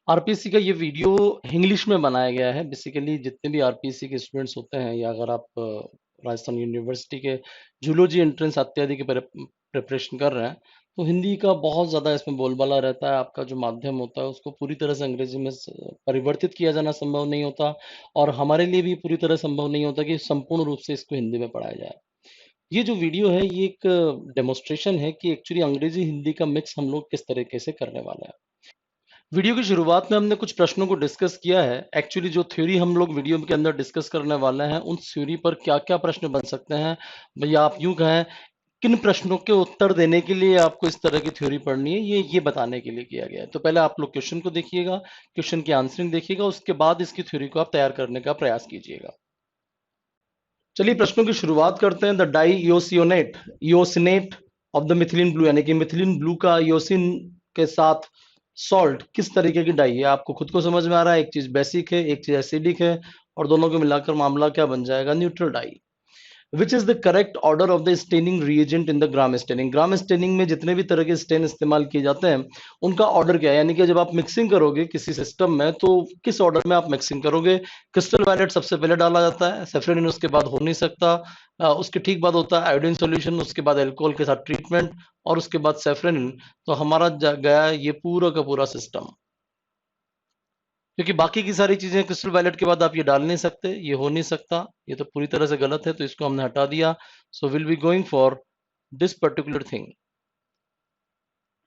RPSC का ये video English में बनाया गया है। बेसिकली जितने भी आरपीएससी के स्टूडेंट्स होते हैं या अगर आप राजस्थान यूनिवर्सिटी के जूलॉजी एंट्रेंस इत्यादि की प्रिपरेशन कर रहे हैं तो हिंदी का बहुत ज़्यादा इसमें बोलबाला रहता है। आपका जो माध्यम होता है उसको पूरी तरह से अंग्रेजी में परिवर्तित किया जाना संभव नहीं होता और हमारे लिए भी पूरी तरह संभव नहीं होता कि संपूर्ण रूप से इसको हिंदी में पढ़ाया जाए। ये जो वीडियो है ये एक डेमोन्स्ट्रेशन है कि एक्चुअली अंग्रेजी हिंदी का मिक्स हम लोग किस तरीके से करने वाले हैं। वीडियो की शुरुआत में हमने कुछ प्रश्नों को डिस्कस किया है। एक्चुअली जो थ्योरी हम लोग वीडियो के अंदर डिस्कस करने वाले हैं, उन थ्योरी पर क्या-क्या प्रश्न बन सकते हैं, भैया आप यूँ कहें, किन प्रश्नों के उत्तर देने के लिए आपको इस तरह की थ्योरी पढ़नी है, ये बताने के लिए किया गया है। तो पहले आप लोग क्वेश्चन को देखिएगा, क्वेश्चन की आंसरिंग देखिएगा, उसके बाद इसकी थ्योरी को आप तैयार करने का प्रयास कीजिएगा। चलिए प्रश्नों की शुरुआत करते हैं। The dye eosinate of the methylene blue यानी कि मिथिलीन ब्लू का इओसिन के साथ सॉल्ट किस तरीके की डाई है? आपको खुद को समझ में आ रहा है, एक चीज बेसिक है, एक चीज एसिडिक है और दोनों को मिलाकर मामला क्या बन जाएगा? Neutral dye. Which is the correct order of the staining reagent in the gram staining? Gram staining में जितने भी तरह के स्टेन इस्तेमाल किए जाते हैं उनका ऑर्डर क्या है? यानी कि जब आप मिक्सिंग करोगे किसी सिस्टम में तो किस ऑर्डर में आप मिक्सिंग करोगे? क्रिस्टल वायलेट सबसे पहले डाला जाता है, सेफ्रोनिन उसके बाद हो नहीं सकता, उसके ठीक बाद होता है आयोडीन सॉल्यूशन, उसके बाद अल्कोहल के साथ ट्रीटमेंट और उसके बाद सेफ्रोनिन। तो हमारा गया ये पूरा का पूरा सिस्टम, क्योंकि बाकी की सारी चीजें क्रिस्टल वायलेट के बाद आप ये डाल नहीं सकते, ये हो नहीं सकता, ये तो पूरी तरह से गलत है, तो इसको हमने हटा दिया। So will be going for this particular thing.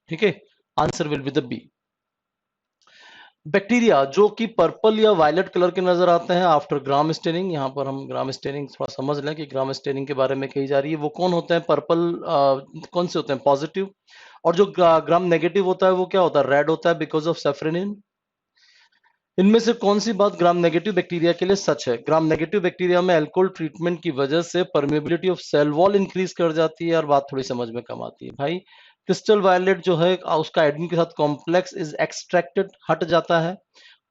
ठीक है, answer will be the B. Bacteria जो कि पर्पल या वायलेट कलर के नजर आते हैं आफ्टर ग्राम स्टेनिंग, यहाँ पर हम ग्राम स्टेनिंग थोड़ा समझ लें कि ग्राम स्टेनिंग के बारे में कही जा रही है। वो कौन होते हैं? पर्पल कौन से होते हैं? पॉजिटिव। और जो ग्राम नेगेटिव होता है वो क्या होता है? रेड होता है बिकॉज ऑफ सेफ्रेनिन। इनमें से कौन सी बात ग्राम नेगेटिव बैक्टीरिया के लिए सच है? ग्राम नेगेटिव बैक्टीरिया में अल्कोहल ट्रीटमेंट की वजह से permeability of cell wall increase कर जाती है और बात थोड़ी समझ में कम आती है भाई। क्रिस्टल वायलेट जो है उसका आयोडीन के साथ कॉम्प्लेक्स इज एक्सट्रैक्टेड, हट जाता है।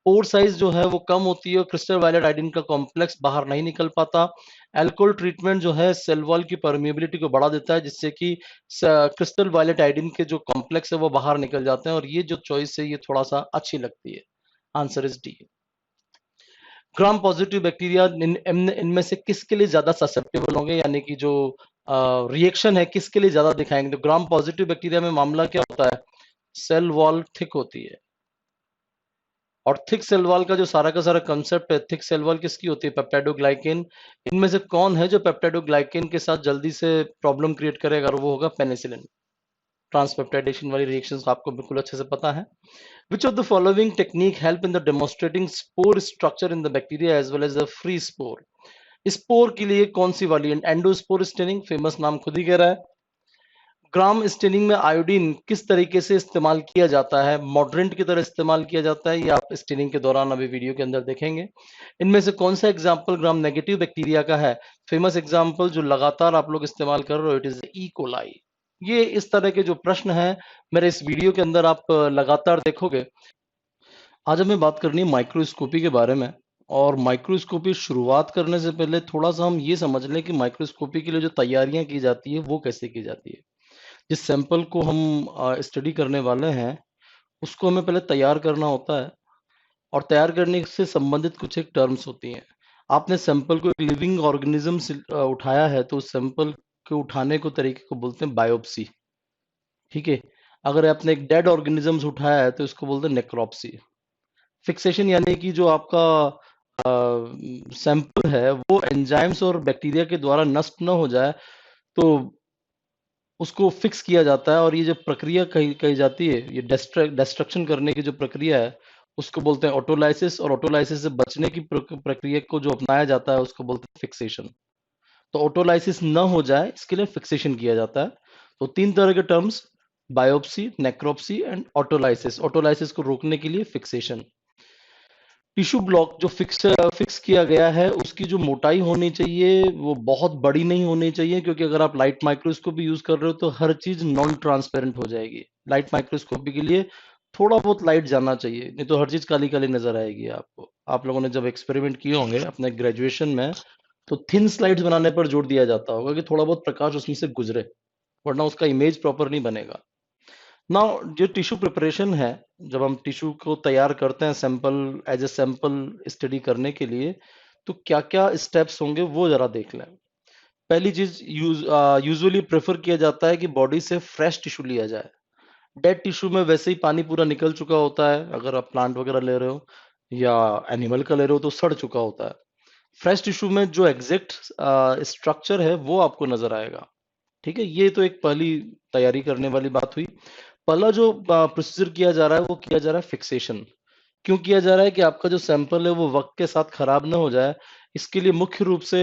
पोर साइज जो है वो कम होती है और क्रिस्टल वायलेट आयोडीन का कॉम्प्लेक्स बाहर नहीं निकल पाता। अल्कोहल ट्रीटमेंट जो है सेल वॉल की परमेबिलिटी को बढ़ा देता है जिससे कि क्रिस्टल वायलेट आयोडीन के जो कॉम्प्लेक्स है वो बाहर निकल जाते हैं और ये जो चॉइस है ये थोड़ा सा अच्छी लगती है। Answer is D. Gram positive bacteria इनमें से किसके लिए ज्यादा ससेप्टेबल होंगे, यानी कि जो रिएक्शन है किसके लिए ज्यादा दिखाएंगे? तो ग्राम पॉजिटिव बैक्टीरिया में मामला क्या होता है? सेल वॉल थिक होती है और थिक सेल वॉल का जो सारा का सारा कंसेप्ट है, थिक सेल वॉल किसकी होती है? पेप्टाइडोग्लाइकेन। इनमें से कौन है जो पेप्टाइडोग्लाइकेन के साथ जल्दी से प्रॉब्लम क्रिएट करेगा? और वो होगा पेनिसिलिन। ट्रांसपेप्टाइडेशन वाली रिएक्शंस आपको बिल्कुल अच्छे से पता है। Which of the following technique help in the demonstrating spore structure in the bacteria as well as the free spore? Spore के लिए कौन सी वाली? एंडोस्पोर स्टेनिंग, फेमस नाम खुद ही कह रहा है। ग्राम स्टेनिंग में आयोडीन किस तरीके से इस्तेमाल किया जाता है? मॉडरेंट की तरह इस्तेमाल किया जाता है, ये आप स्टेनिंग के दौरान अभी वीडियो के अंदर देखेंगे। इनमें से कौन सा एग्जाम्पल ग्राम नेगेटिव बैक्टीरिया का है? फेमस एग्जाम्पल जो लगातार आप लोग इस्तेमाल कर रहे हो, इट इज ई कोलाई। ये इस तरह के जो प्रश्न हैं मेरे इस वीडियो के अंदर आप लगातार देखोगे। आज हमें बात करनी है माइक्रोस्कोपी के बारे में। और माइक्रोस्कोपी शुरुआत करने से पहले थोड़ा सा हम ये समझ लें कि माइक्रोस्कोपी के लिए जो तैयारियां की जाती है वो कैसे की जाती है। जिस सैंपल को हम स्टडी करने वाले हैं उसको हमें पहले तैयार करना होता है और तैयार करने से संबंधित कुछ एक टर्म्स होती हैं। आपने सैंपल को एक लिविंग ऑर्गेनिज्म से उठाया है तो उस सैंपल के उठाने को तरीके को बोलते हैं बायोप्सी। ठीक है, अगर आपने एक डेड ऑर्गेनिजम्स उठाया है तो इसको बोलते हैं नेक्रोप्सी। फिक्सेशन यानी कि जो आपका सैंपल है वो एंजाइम्स और बैक्टीरिया के द्वारा नष्ट न हो जाए तो उसको फिक्स किया जाता है। और ये जो प्रक्रिया कही कही जाती है, ये डिस्ट्रक्शन करने की जो प्रक्रिया है उसको बोलते हैं ऑटोलाइसिस। और ऑटोलाइसिस से बचने की प्रक्रिया को जो अपनाया जाता है उसको बोलते हैं फिक्सेशन। तो ऑटोलाइसिस न हो जाए इसके लिए फिक्सेशन किया जाता है। तो तीन तरह के terms, biopsy, necropsy and autolysis. Autolysis को रोकने के लिए फिक्सेशन। टिश्यू ब्लॉक जो फिक्स किया गया है उसकी जो मोटाई होनी चाहिए वो बहुत बड़ी नहीं होनी चाहिए, क्योंकि अगर आप लाइट माइक्रोस्कोपी यूज कर रहे हो तो हर चीज नॉन ट्रांसपेरेंट हो जाएगी। लाइट माइक्रोस्कोपी के लिए थोड़ा बहुत लाइट जाना चाहिए, नहीं तो हर चीज काली काली नजर आएगी आपको। आप लोगों ने जब एक्सपेरिमेंट किए होंगे अपने ग्रेजुएशन में तो थिन स्लाइड्स बनाने पर जोर दिया जाता होगा कि थोड़ा बहुत प्रकाश उसमें से गुजरे, वरना उसका इमेज प्रॉपर नहीं बनेगा। नाउ जो टिश्यू प्रिपरेशन है, जब हम टिश्यू को तैयार करते हैं sample as a sample study करने के लिए, तो क्या-क्या स्टेप्स होंगे वो जरा देख लें। पहली चीज यूजुअली प्रेफर किया जाता है कि बॉडी से फ्रेश टिश्यू लिया जाए। डेड टिश्यू में वैसे ही पानी पूरा निकल चुका होता है, अगर आप प्लांट वगैरह ले रहे हो या एनिमल का ले रहे हो तो सड़ चुका होता है। फ्रेश टिश्यू में जो एग्जैक्ट स्ट्रक्चर है वो आपको नजर आएगा। ठीक है, ये तो एक पहली तैयारी करने वाली बात हुई। पहला जो प्रोसीजर किया जा रहा है वो किया जा रहा है फिक्सेशन। क्यों किया जा रहा है कि आपका जो सैंपल है वो वक्त के साथ खराब ना हो जाए। इसके लिए मुख्य रूप से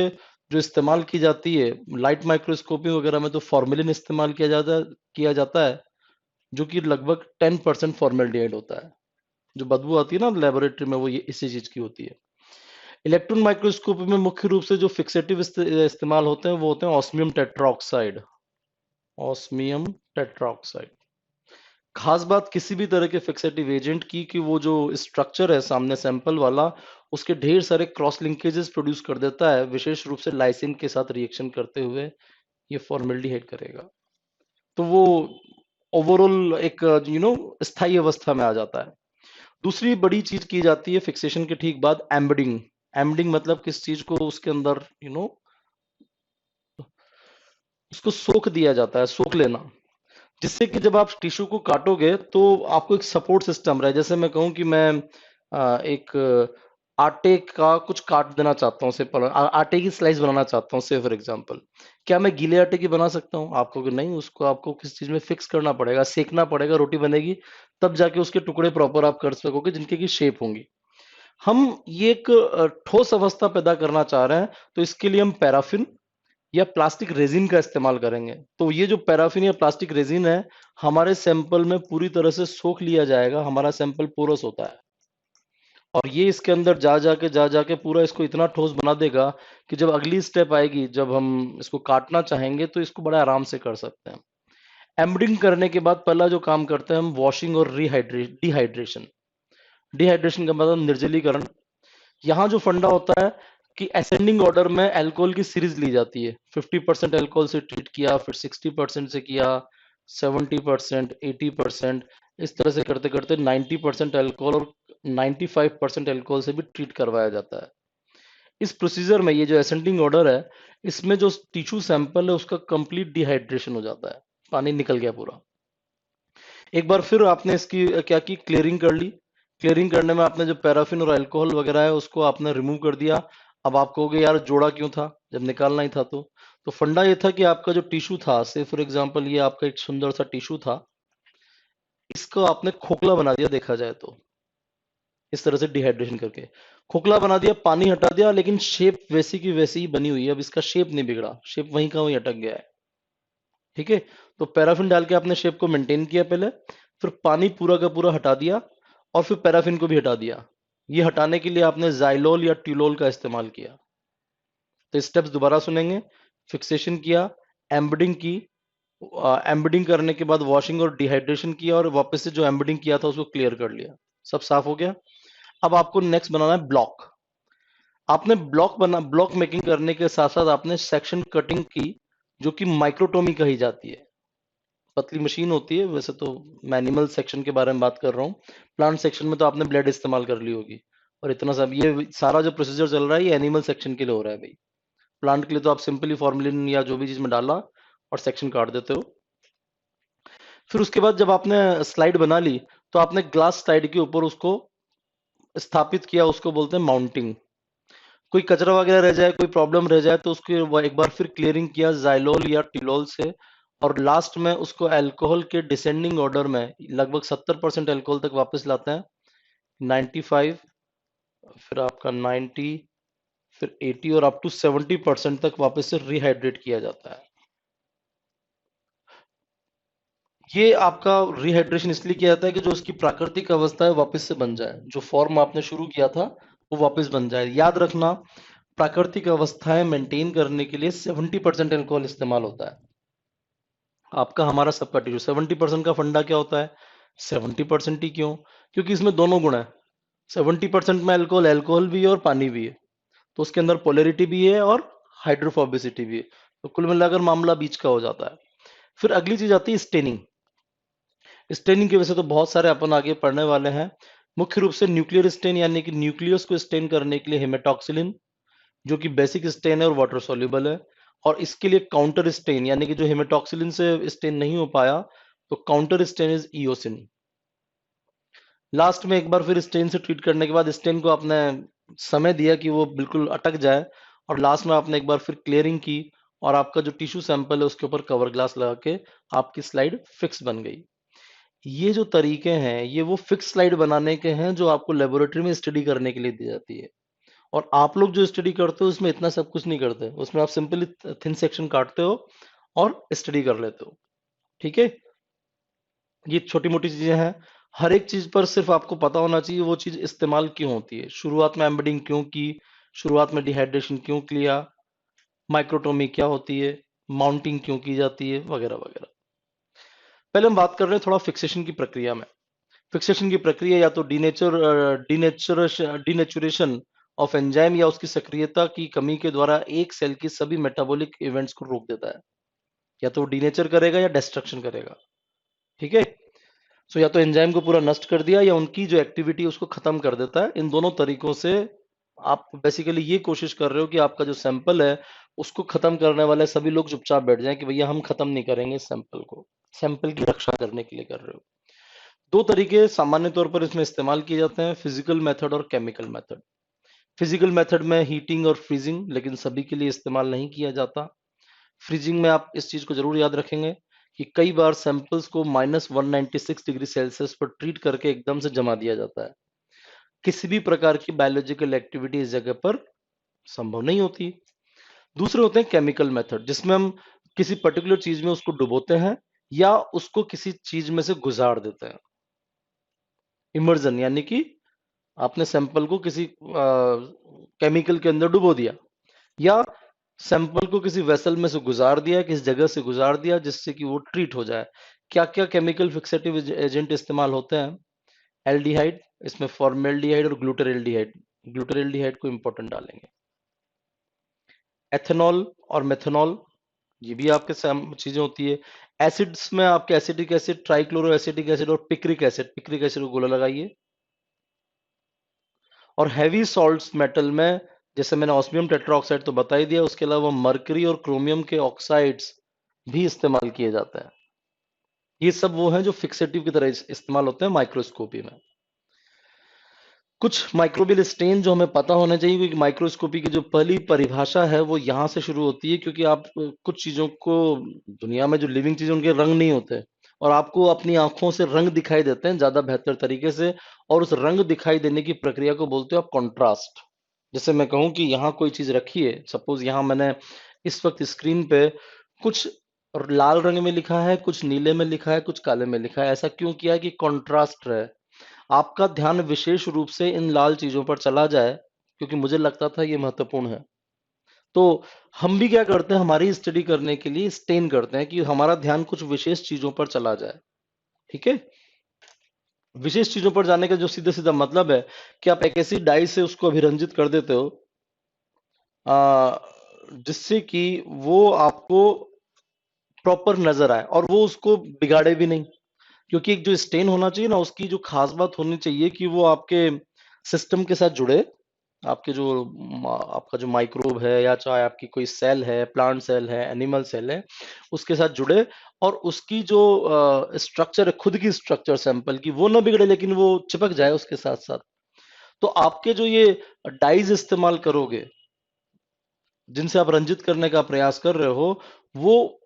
जो इस्तेमाल की जाती है, लाइट माइक्रोस्कोपी वगैरह में तो फॉर्मेलिन इस्तेमाल किया जाता है, जो कि लगभग 10% फॉर्मेल्डिहाइड होता है। जो बदबू आती है ना लेबोरेटरी में, वो ये इसी चीज की होती है। इलेक्ट्रॉन माइक्रोस्कोपी में मुख्य रूप से जो फिक्सेटिव इस्तेमाल होते हैं वो होते हैं ऑस्मियम टेट्राऑक्साइड। Osmium tetroxide. खास बात किसी भी तरह के फिक्सेटिव एजेंट की कि वो जो स्ट्रक्चर है सामने सैंपल वाला, उसके ढेर सारे क्रॉस लिंकेजेस प्रोड्यूस कर देता है, विशेष रूप से लाइसिन के साथ रिएक्शन करते हुए ये फॉर्मेल्डिहाइड करेगा। तो वो ओवरऑल एक स्थायी अवस्था में आ जाता है। दूसरी बड़ी चीज की जाती है फिक्सेशन के ठीक बाद एम्बेडिंग। एम्बेडिंग मतलब किस चीज को उसके अंदर उसको सोख दिया जाता है, सोख लेना, जिससे कि जब आप टिश्यू को काटोगे तो आपको एक सपोर्ट सिस्टम रहे। जैसे मैं कहूँ कि मैं एक आटे का कुछ काट देना चाहता हूँ, सिंपल आटे की स्लाइस बनाना चाहता हूँ से फॉर एग्जांपल, क्या मैं गीले आटे की बना सकता हूँ? आपको कि नहीं, उसको आपको किस चीज में फिक्स करना पड़ेगा, सेकना पड़ेगा, रोटी बनेगी, तब जाके उसके टुकड़े प्रॉपर आप कर सकोगे जिनके की शेप होंगी। हम ये एक ठोस अवस्था पैदा करना चाह रहे हैं, तो इसके लिए हम पैराफिन या प्लास्टिक रेजिन का इस्तेमाल करेंगे। तो ये जो पैराफिन या प्लास्टिक रेजिन है, हमारे सैंपल में पूरी तरह से सोख लिया जाएगा। हमारा सैंपल पोरस होता है और ये इसके अंदर जा जाके पूरा इसको इतना ठोस बना देगा कि जब अगली स्टेप आएगी, जब हम इसको काटना चाहेंगे तो इसको बड़ा आराम से कर सकते हैं। एम्बडिंग करने के बाद पहला जो काम करते हैं हम, वॉशिंग और डिहाइड्रेशन। डिहाइड्रेशन का मतलब निर्जलीकरण। यहाँ जो फंडा होता है कि असेंडिंग ऑर्डर में अल्कोहल की सीरीज ली जाती है। 50% अल्कोहल से ट्रीट किया, फिर 60% से किया, 70%, 80%, इस तरह से करते करते 90% अल्कोहल और 95% अल्कोहल से भी ट्रीट करवाया जाता है। इस प्रोसीजर में ये जो असेंडिंग ऑर्डर है, इसमें जो टिश्यू सैंपल है उसका कंप्लीट डिहाइड्रेशन हो जाता है, पानी निकल गया पूरा। एक बार फिर आपने इसकी क्या की, क्लियरिंग कर ली। क्लियरिंग करने में आपने जो पैराफिन और अल्कोहल वगैरह है उसको आपने रिमूव कर दिया। अब आप कहोगे यार जोड़ा क्यों था जब निकालना ही था? तो फंडा ये था कि आपका जो टिश्यू था, से फॉर एग्जांपल ये आपका एक सुंदर सा टिश्यू था, इसको आपने खोखला बना दिया। देखा जाए तो इस तरह से डिहाइड्रेशन करके खोखला बना दिया, पानी हटा दिया, लेकिन शेप वैसी की वैसी ही बनी हुई है। अब इसका शेप नहीं बिगड़ा, शेप वहीं का वहीं अटक गया है। ठीक है, तो पैराफिन डाल के आपने शेप को मेंटेन किया पहले, फिर पानी पूरा का पूरा हटा दिया और फिर पैराफिन को भी हटा दिया। ये हटाने के लिए आपने जाइलोल या ट्यूलोल का इस्तेमाल किया। तो स्टेप्स दोबारा सुनेंगे। फिक्सेशन किया, एम्बडिंग की, एम्बडिंग करने के बाद वॉशिंग और डिहाइड्रेशन किया, और वापस से जो एम्बडिंग किया था उसको क्लियर कर लिया। सब साफ हो गया। अब आपको नेक्स्ट बनाना है ब्लॉक। आपने ब्लॉक मेकिंग करने के साथ साथ आपने सेक्शन कटिंग की, जो कि माइक्रोटोमी कही जाती है। पतली मशीन होती है वैसे तो। मैं एनिमल सेक्शन के बारे में बात कर रहा हूँ। प्लांट सेक्शन में तो आपने ब्लेड इस्तेमाल कर ली होगी। और इतना सब ये सारा जो प्रोसीजर चल रहा है ये एनिमल सेक्शन के लिए हो रहा है भाई। प्लांट के लिए तो आप सिंपली फॉर्मेलिन या जो भी चीज में डाला और सेक्शन काट देते हो। फिर उसके बाद जब आपने स्लाइड बना ली, तो आपने ग्लास स्लाइड के ऊपर उसको स्थापित किया, उसको बोलते हैं माउंटिंग। कोई कचरा वगैरह रह जाए, कोई प्रॉब्लम रह जाए, तो उसको एक बार फिर क्लियरिंग किया जाइलोल या टिलोल से। और लास्ट में उसको अल्कोहल के डिसेंडिंग ऑर्डर में लगभग 70% अल्कोहल तक वापस लाते हैं। 95, फिर आपका 90, फिर 80 और अप टू 70% तक वापस से रिहाइड्रेट किया जाता है। ये आपका रिहाइड्रेशन इसलिए किया जाता है कि जो उसकी प्राकृतिक अवस्था है वापस से बन जाए, जो फॉर्म आपने शुरू किया था वो वापस बन जाए। याद रखना, प्राकृतिक अवस्थाएं मेंटेन करने के लिए 70% अल्कोहल इस्तेमाल होता है। आपका हमारा सबका टिश्यू 70% का फंडा क्या होता है? 70% ही क्यों? क्योंकि इसमें दोनों गुण है। 70% में अल्कोहल अल्कोहल भी है और पानी भी है, तो उसके अंदर पोलैरिटी भी है और हाइड्रोफोबिसिटी भी है। तो कुल मिलाकर मामला बीच का हो जाता है। फिर अगली चीज आती है स्टेनिंग। स्टेनिंग की वजह से तो बहुत सारे अपन आगे पढ़ने वाले हैं। मुख्य रूप से न्यूक्लियर स्टेन यानी कि न्यूक्लियस को स्टेन करने के लिए हेमेटॉक्सिलिन, जो कि बेसिक स्टेन है और वाटर सॉल्युबल है, और इसके लिए काउंटर स्टेन यानी कि जो हेमेटॉक्सिलिन से स्टेन नहीं हो पाया तो counter stain is eosin. Last में एक बार फिर स्टेन से ट्रीट करने के बाद स्टेन को आपने समय दिया कि वो बिल्कुल अटक जाए, और लास्ट में आपने एक बार फिर क्लियरिंग की, और आपका जो टिश्यू सैंपल है उसके ऊपर कवर ग्लास लगा के आपकी स्लाइड फिक्स बन गई। ये जो तरीके हैं ये वो फिक्स स्लाइड बनाने के हैं जो आपको लेबोरेटरी में स्टडी करने के लिए दी जाती है। और आप लोग जो स्टडी करते हो उसमें इतना सब कुछ नहीं करते, उसमें आप सिंपली थिन सेक्शन काटते हो और स्टडी कर लेते हो। ठीक है, ये छोटी मोटी चीजें हैं। हर एक चीज पर सिर्फ आपको पता होना चाहिए वो चीज इस्तेमाल क्यों होती है, शुरुआत में एम्बेडिंग क्यों की, शुरुआत में डिहाइड्रेशन क्यों किया, माइक्रोटोमी क्या होती है, माउंटिंग क्यों की जाती है, वगैरह वगैरह। पहले हम बात कर रहे हैं थोड़ा फिक्सेशन की प्रक्रिया में। फिक्सेशन की प्रक्रिया या तो डीनेचुरेशन ऑफ एंजाइम या उसकी सक्रियता की कमी के द्वारा एक सेल की सभी मेटाबॉलिक इवेंट्स को रोक देता है। या तो डीनेचर करेगा या डिस्ट्रक्शन करेगा। ठीक है, सो या तो एंजाइम को पूरा नष्ट कर दिया या उनकी जो एक्टिविटी उसको खत्म कर देता है। इन दोनों तरीकों से आप बेसिकली ये कोशिश कर रहे हो कि आपका जो सैंपल है उसको खत्म करने वाले सभी लोग चुपचाप बैठ जाएं कि भैया हम खत्म नहीं करेंगे इस सैंपल को। सैंपल की रक्षा करने के लिए कर रहे हो। दो तरीके सामान्य तौर पर इसमें इस्तेमाल किए जाते हैं, फिजिकल मेथड और केमिकल मेथड। फिजिकल मेथड में हीटिंग और फ्रीजिंग, लेकिन सभी के लिए इस्तेमाल नहीं किया जाता। फ्रीजिंग में आप इस चीज को जरूर याद रखेंगे कि कई बार सैंपल्स को -196 डिग्री सेल्सियस पर ट्रीट करके एकदम से जमा दिया जाता है। किसी भी प्रकार की बायोलॉजिकल एक्टिविटी इस जगह पर संभव नहीं होती। दूसरे होते हैं केमिकल मेथड, जिसमें हम किसी पर्टिकुलर चीज में उसको डुबोते हैं या उसको किसी चीज में से गुजार देते हैं। इमर्जन यानी कि आपने सैंपल को किसी केमिकल के अंदर डुबो दिया, या सैंपल को किसी वेसल में से गुजार दिया, किसी जगह से गुजार दिया जिससे कि वो ट्रीट हो जाए। क्या क्या केमिकल फिक्सेटिव एजेंट इस्तेमाल होते हैं? एल्डिहाइड, इसमें फॉर्मेल्डिहाइड और ग्लूटरेल्डिहाइड। ग्लूटरेल्डिहाइड को इंपॉर्टेंट डालेंगे। एथेनॉल और मेथनॉल, ये भी आपके चीजें होती है। एसिड्स में आपके acetic acid, trichloro acetic acid और पिक्रिक एसिड। पिक्रिक एसिड को गोला लगाइए। और हैवी सॉल्ट्स मेटल में जैसे मैंने ऑस्मियम टेट्राऑक्साइड तो बता ही दिया, उसके अलावा मर्करी और क्रोमियम के ऑक्साइड्स भी इस्तेमाल किए जाते हैं। ये सब वो हैं जो फिक्सेटिव की तरह इस्तेमाल होते हैं माइक्रोस्कोपी में। कुछ माइक्रोबियल स्टेन जो हमें पता होना चाहिए, क्योंकि माइक्रोस्कोपी की जो पहली परिभाषा है वो यहाँ से शुरू होती है, क्योंकि आप कुछ चीजों को, दुनिया में जो लिविंग चीज उनके रंग नहीं होते और आपको अपनी आंखों से रंग दिखाई देते हैं ज्यादा बेहतर तरीके से, और उस रंग दिखाई देने की प्रक्रिया को बोलते हो आप कॉन्ट्रास्ट। जैसे मैं कहूं कि यहाँ कोई चीज रखी है, सपोज यहाँ मैंने इस वक्त स्क्रीन पे कुछ लाल रंग में लिखा है, कुछ नीले में लिखा है, कुछ काले में लिखा है। ऐसा क्यों किया कि कॉन्ट्रास्ट रहे, आपका ध्यान विशेष रूप से इन लाल चीजों पर चला जाए, क्योंकि मुझे लगता था ये महत्वपूर्ण है। तो हम भी क्या करते हैं, हमारी स्टडी करने के लिए स्टेन करते हैं कि हमारा ध्यान कुछ विशेष चीजों पर चला जाए। ठीक है, विशेष चीजों पर जाने का जो सीधा सीधा मतलब है कि आप एक ऐसी डाई से उसको अभिरंजित कर देते हो जिससे कि वो आपको प्रॉपर नजर आए और वो उसको बिगाड़े भी नहीं। क्योंकि एक जो स्टेन होना चाहिए ना, उसकी जो खास बात होनी चाहिए कि वो आपके सिस्टम के साथ जुड़े, आपके जो आपका जो माइक्रोब है या चाहे आपकी कोई सेल है, प्लांट सेल है, एनिमल सेल है, उसके साथ जुड़े, और उसकी जो स्ट्रक्चर है, खुद की स्ट्रक्चर सैंपल की, वो ना बिगड़े लेकिन वो चिपक जाए उसके साथ साथ। तो आपके जो ये डाइज इस्तेमाल करोगे, जिनसे आप रंजित करने का प्रयास कर रहे हो, वो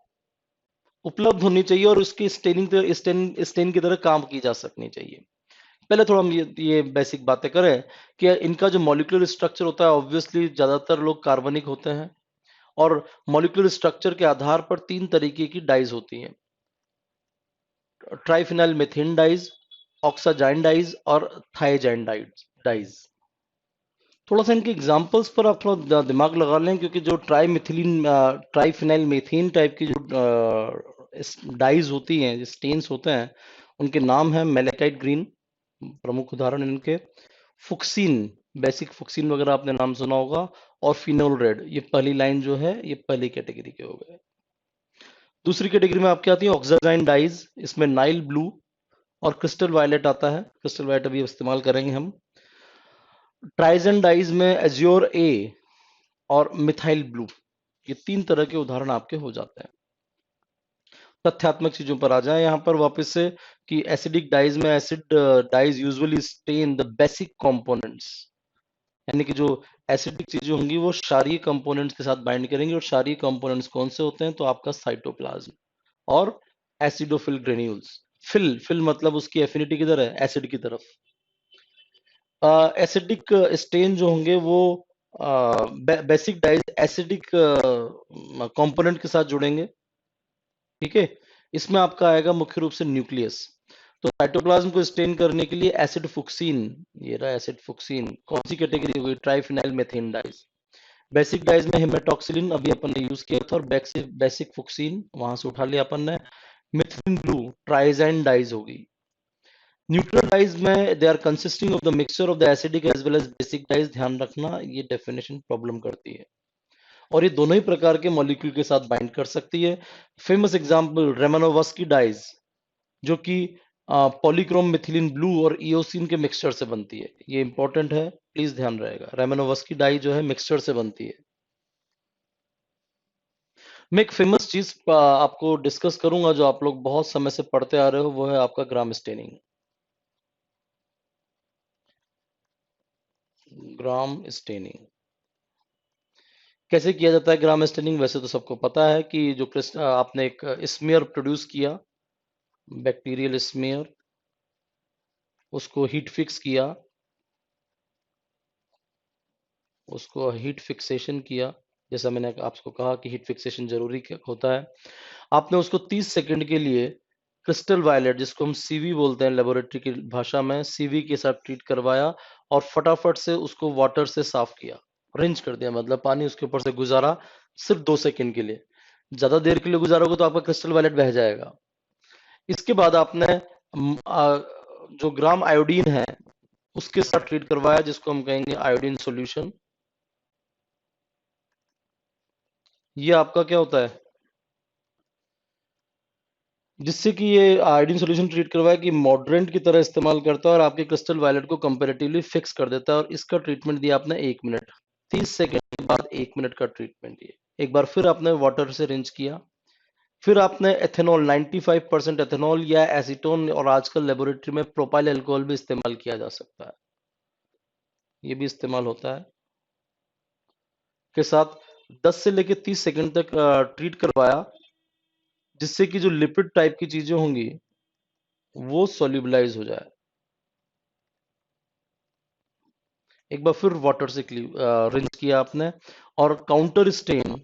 उपलब्ध होनी चाहिए और उसकी स्टेन की तरह काम की जा सकनी चाहिए। पहले थोड़ा हम ये बेसिक बातें करें कि इनका जो मॉलिक्यूलर स्ट्रक्चर होता है, ऑब्वियसली ज्यादातर लोग कार्बनिक होते हैं, और मॉलिक्यूलर स्ट्रक्चर के आधार पर तीन तरीके की डाइज होती हैं, ट्राइफिनाइल मेथिन डाइज, ऑक्साजाइन डाइज और थाइजाइन डाइज। थोड़ा सा इनके एग्जांपल्स पर आप थोड़ा दिमाग लगा लें, क्योंकि जो ट्राइफिनाइल मेथिन टाइप की जो डाइज होती हैं, स्टेन्स होते हैं, उनके नाम है मेलेकाइट ग्रीन, प्रमुख उदाहरण इनके, फुक्सिन, बेसिक फुक्सिन वगैरह आपने नाम सुना होगा, और फिनोल रेड। ये पहली लाइन जो है ये पहली कैटेगरी के हो गए। दूसरी कैटेगरी में आपके आती है ऑक्साजाइन डाइज, इसमें नाइल ब्लू, और क्रिस्टल वायलेट आता है, क्रिस्टल वायलेट अभी इस्तेमाल करेंगे हम। ट्राइजन डाइज में एज्योर ए और मिथाइल ब्लू, ये 3 तरह के उदाहरण आपके हो जाते हैं। तथ्यात्मक चीजों पर आ जाए यहाँ पर वापस से कि एसिडिक डाइज में acid dyes usually stain the basic components, यानी कि जो एसिडिक चीजें होंगी वो क्षारीय कंपोनेंट्स के साथ बाइंड करेंगे, और क्षारीय कंपोनेंट्स कौन से होते हैं, तो आपका साइटोप्लाज्म और एसिडोफिल ग्रेन्यूल्स। फिल फिल मतलब उसकी एफिनिटी किधर है, एसिड की तरफ। एसिडिक स्टेन जो होंगे वो बेसिक डाइज एसिडिक कंपोनेंट के साथ जुड़ेंगे, ठीक है। इसमें आपका आएगा मुख्य रूप से न्यूक्लियस। तो साइटोप्लाज्म को स्टेन करने के लिए एसिड फुक्सीन, ये रहा एसिड फुक्सीन, कौन सी कैटेगरी होगी, triphenyl methane dyes. Basic dyes में हेमेटॉक्सिलिन अभी अपन ने यूज किया था, और बेसिक फुक्सीन वहां से उठा लिया अपन ने। मिथिलीन ब्लू ट्राइजैन डाइज होगी। न्यूट्रल डाइज में they are consisting of the mixture of the acidic as well as basic dyes, ध्यान रखना ये डेफिनेशन प्रॉब्लम करती है। और ये दोनों ही प्रकार के मॉलिक्यूल के साथ बाइंड कर सकती है। फेमस एग्जांपल रेमानोवस्की डाइज, जो कि पॉलीक्रोम मिथिलीन ब्लू और इओसिन के मिक्सचर से बनती है। ये इंपॉर्टेंट है, प्लीज ध्यान रहेगा। रेमानोवस्की डाई जो है मिक्सचर से बनती है। मैं एक फेमस चीज आपको डिस्कस करूंगा जो आप लोग बहुत समय से पढ़ते आ रहे हो, वो है आपका ग्राम स्टेनिंग। ग्राम स्टेनिंग कैसे किया जाता है? ग्राम स्टेनिंग वैसे तो सबको पता है कि जो आपने एक स्मीयर प्रोड्यूस किया, बैक्टीरियल स्मीयर, उसको हीट फिक्स किया, उसको हीट फिक्सेशन किया, जैसा मैंने आपको कहा कि हीट फिक्सेशन जरूरी होता है। आपने उसको 30 सेकंड के लिए क्रिस्टल वायलेट, जिसको हम सीवी बोलते हैं लेबोरेटरी की भाषा में, सीवी के साथ ट्रीट करवाया, और फटाफट से उसको वाटर से साफ किया, रिंच कर दिया, मतलब पानी उसके ऊपर से गुजारा, सिर्फ 2 सेकंड के लिए। ज्यादा देर के लिए गुजारोगे तो आपका क्रिस्टल वायलेट बह जाएगा। इसके बाद आपने जो ग्राम आयोडीन है उसके साथ ट्रीट करवाया, जिसको हम कहेंगे आयोडीन सॉल्यूशन। ये आपका क्या होता है, जिससे कि ये आयोडीन सॉल्यूशन ट्रीट करवाया कि मॉडरेंट की तरह इस्तेमाल करता है, और आपके क्रिस्टल वायलेट को कंपैरेटिवली फिक्स कर देता है। और इसका ट्रीटमेंट दिया आपने 1 मिनट, 30 सेकंड के बाद 1 मिनट का ट्रीटमेंट दिया। एक बार फिर आपने वाटर से रिंच किया, फिर आपने एथेनॉल 95% एथेनॉल या एसीटोन, और आजकल लेबोरेटरी में प्रोपाइल अल्कोहल भी इस्तेमाल किया जा सकता है, ये भी इस्तेमाल होता है, के साथ 10 से लेकर 30 सेकंड तक ट्रीट करवाया, जिससे कि जो लिपिड टाइप की चीजें होंगी वो सोल्यूबलाइज हो जाए। एक बार फिर वाटर से रिंस किया आपने, और काउंटर स्टेन,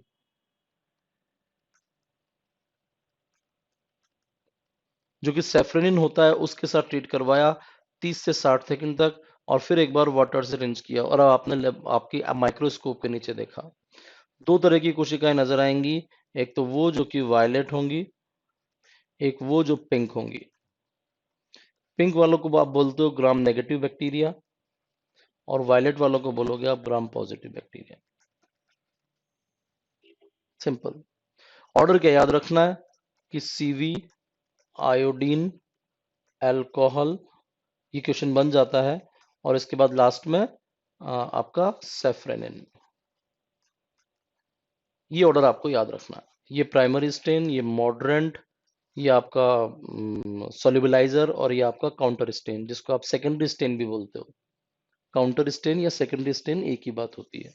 जो कि सेफ्रेनिन होता है, उसके साथ ट्रीट करवाया 30 से 60 सेकंड तक, और फिर एक बार वाटर से रिंस किया, और आपने आपकी माइक्रोस्कोप के नीचे देखा 2 तरह की कोशिकाएं नजर आएंगी। एक तो वो जो कि वायलेट होंगी, एक वो जो पिंक होंगी। पिंक वालों को आप बोलते हो ग्राम नेगेटिव बैक्टीरिया, और वायलेट वालों को बोलोगे आप gram positive bacteria. Simple. Order क्या याद रखना है कि सीवी, आयोडीन, अल्कोहल, ये क्वेश्चन बन जाता है, और इसके बाद लास्ट में आपका सेफ्रेनिन। ये ऑर्डर आपको याद रखना है। ये प्राइमरी स्टेन, ये मॉडरेंट, ये आपका सोल्यूबलाइजर, और ये आपका काउंटर स्टेन, जिसको आप सेकेंडरी स्टेन भी बोलते हो। काउंटर स्टेन या सेकेंडरी स्टेन एक ही बात होती है।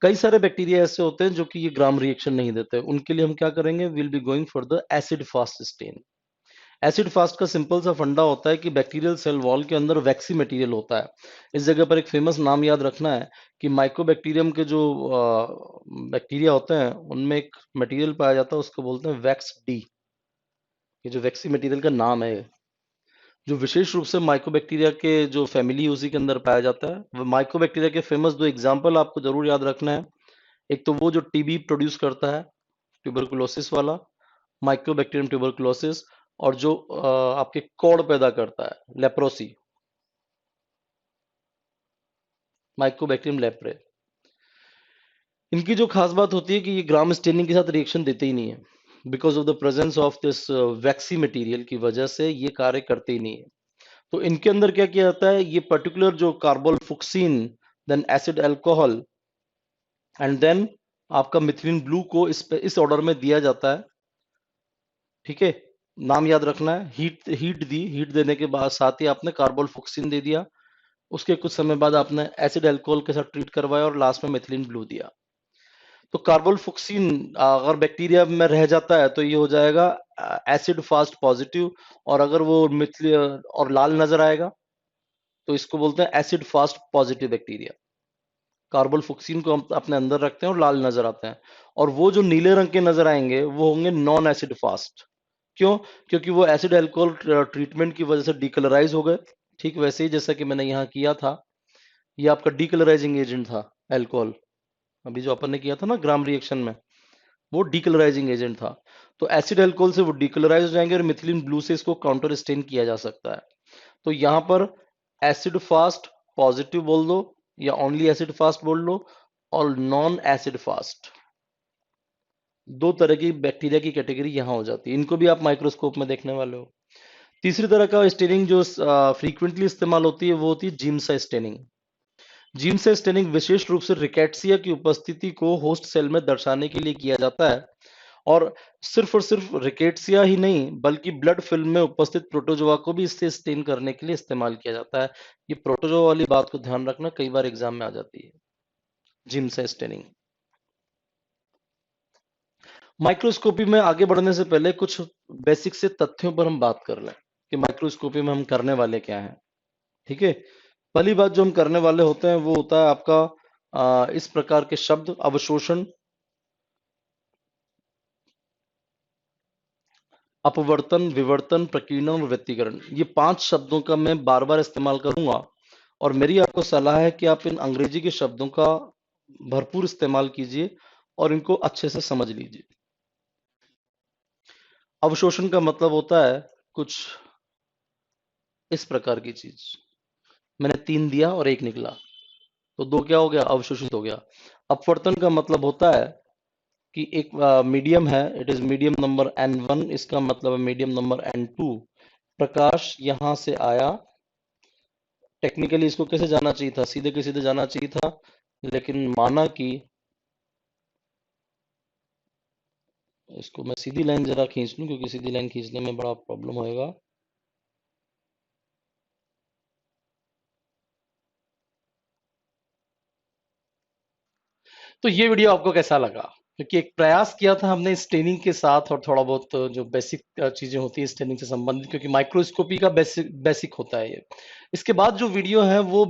कई सारे बैक्टीरिया ऐसे होते हैं जो कि ये ग्राम रिएक्शन नहीं देते, उनके लिए हम क्या करेंगे, will be going for the acid fast stain. Acid fast का सिंपल सा फंडा होता है कि बैक्टीरियल सेल वॉल के अंदर वैक्सी मटेरियल होता है। इस जगह पर एक फेमस नाम याद रखना है कि माइकोबैक्टीरियम के जो बैक्टीरिया होते हैं उनमें एक मटेरियल पाया जाता है, उसको बोलते हैं वैक्स डी। ये जो वैक्सी मटेरियल का नाम है, जो विशेष रूप से माइकोबैक्टीरिया के जो फैमिली उसी के अंदर पाया जाता है। वो माइकोबैक्टीरिया के फेमस 2 एग्जाम्पल आपको जरूर याद रखना है। एक तो वो जो टीबी प्रोड्यूस करता है, ट्यूबरकुलोसिस वाला, माइक्रोबैक्टीरियम ट्यूबरकुलोसिस, और जो आपके कॉड पैदा करता है, लेप्रोसी, माइक्रोबैक्टीरियम लेप्रे। इनकी जो खास बात होती है कि ये ग्राम स्टेनिंग के साथ रिएक्शन देते ही नहीं है। Because of the presence of this vaccine material की वजह से ये कार्य करते ही नहीं है। तो इनके अंदर क्या किया जाता है, ये पर्टिकुलर जो carbol fuchsin, then acid alcohol and then आपका मिथिलीन ब्लू को इस ऑर्डर में दिया जाता है। ठीक है, नाम याद रखना है। हीट देने के बाद साथ ही आपने कार्बोल्फोक्सिन दे दिया, उसके कुछ समय बाद आपने एसिड अल्कोहल के साथ ट्रीट करवाया और लास्ट में मिथिलीन ब्लू दिया। तो कार्बोल्फोक्सिन अगर बैक्टीरिया में रह जाता है तो ये हो जाएगा एसिड फास्ट पॉजिटिव, और अगर वो मिथिल और लाल नजर आएगा तो इसको बोलते हैं एसिड फास्ट पॉजिटिव बैक्टीरिया। कार्बोल्फोक्सिन को हम अपने अंदर रखते हैं और लाल नजर आते हैं, और वो जो नीले रंग के नजर आएंगे वो होंगे नॉन एसिड फास्ट। क्यों? क्योंकि वो एसिड अल्कोहल ट्रीटमेंट की वजह से डीकलराइज हो गए। ठीक वैसे ही जैसा कि मैंने यहाँ किया था, ये आपका डीकलराइजिंग एजेंट था अल्कोहल, अभी जो अपन ने किया था ना ग्राम रिएक्शन में, वो डीकलराइजिंग एजेंट था। तो एसिड अल्कोहल से वो डीकलराइज हो जाएंगे और मिथिलीन ब्लू से इसको काउंटर स्टेन किया जा सकता है। तो यहाँ पर एसिड फास्ट पॉजिटिव बोल दो या ओनली एसिड फास्ट बोल लो, और नॉन एसिड फास्ट, दो तरह की बैक्टीरिया की कैटेगरी यहाँ हो जाती है। इनको भी आप माइक्रोस्कोप में देखने वाले हो। तीसरी तरह का स्टेनिंग जो फ्रीक्वेंटली इस्तेमाल होती है वो होती है जिम्सा स्टेनिंग। जिम्सा स्टेनिंग विशेष रूप से रिकेट्सिया की उपस्थिति को होस्ट सेल में दर्शाने के लिए किया जाता है, और सिर्फ रिकेट्सिया ही नहीं बल्कि ब्लड फिल्म में उपस्थित प्रोटोजोआ को भी इससे स्टेन करने के लिए इस्तेमाल किया जाता है। ये प्रोटोजोआ वाली बात को ध्यान रखना, कई बार एग्जाम में आ जाती है जिम्सा स्टेनिंग। माइक्रोस्कोपी में आगे बढ़ने से पहले कुछ बेसिक से तथ्यों पर हम बात कर लें कि माइक्रोस्कोपी में हम करने वाले क्या हैं। ठीक है, पहली बात जो हम करने वाले होते हैं वो होता है आपका इस प्रकार के शब्द: अवशोषण, अपवर्तन, विवर्तन, प्रकीर्णन और व्यतिकरण। ये 5 शब्दों का मैं बार बार इस्तेमाल करूंगा, और मेरी आपको सलाह है कि आप इन अंग्रेजी के शब्दों का भरपूर इस्तेमाल कीजिए और इनको अच्छे से समझ लीजिए। अवशोषण का मतलब होता है कुछ इस प्रकार की चीज। मैंने 3 दिया और 1 निकला, तो 2 क्या हो गया? अवशोषित हो गया। अपवर्तन का मतलब होता है कि एक मीडियम है, it is medium number n1, इसका मतलब है मीडियम नंबर n2। प्रकाश यहां से आया, टेक्निकली इसको कैसे जाना चाहिए था? सीधे के सीधे जाना चाहिए था, लेकिन माना कि इसको मैं सीधी लाइन जरा खींच लूं, क्योंकि सीधी लाइन खींचने में बड़ा प्रॉब्लम होएगा। तो ये वीडियो आपको कैसा लगा? क्योंकि एक प्रयास किया था हमने इस ट्रेनिंग के साथ, और थोड़ा बहुत जो बेसिक चीजें होती है इस ट्रेनिंग से संबंधित, क्योंकि माइक्रोस्कोपी का बेसिक होता है ये। इसके बाद जो वीडियो है वो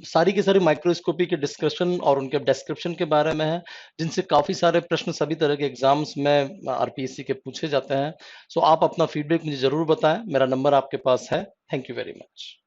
सारी की सारी माइक्रोस्कोपी के डिस्कशन और उनके डिस्क्रिप्शन के बारे में है, जिनसे काफी सारे प्रश्न सभी तरह के एग्जाम्स में आरपीएससी के पूछे जाते हैं। सो आप अपना फीडबैक मुझे जरूर बताएं, मेरा नंबर आपके पास है। Thank you very much.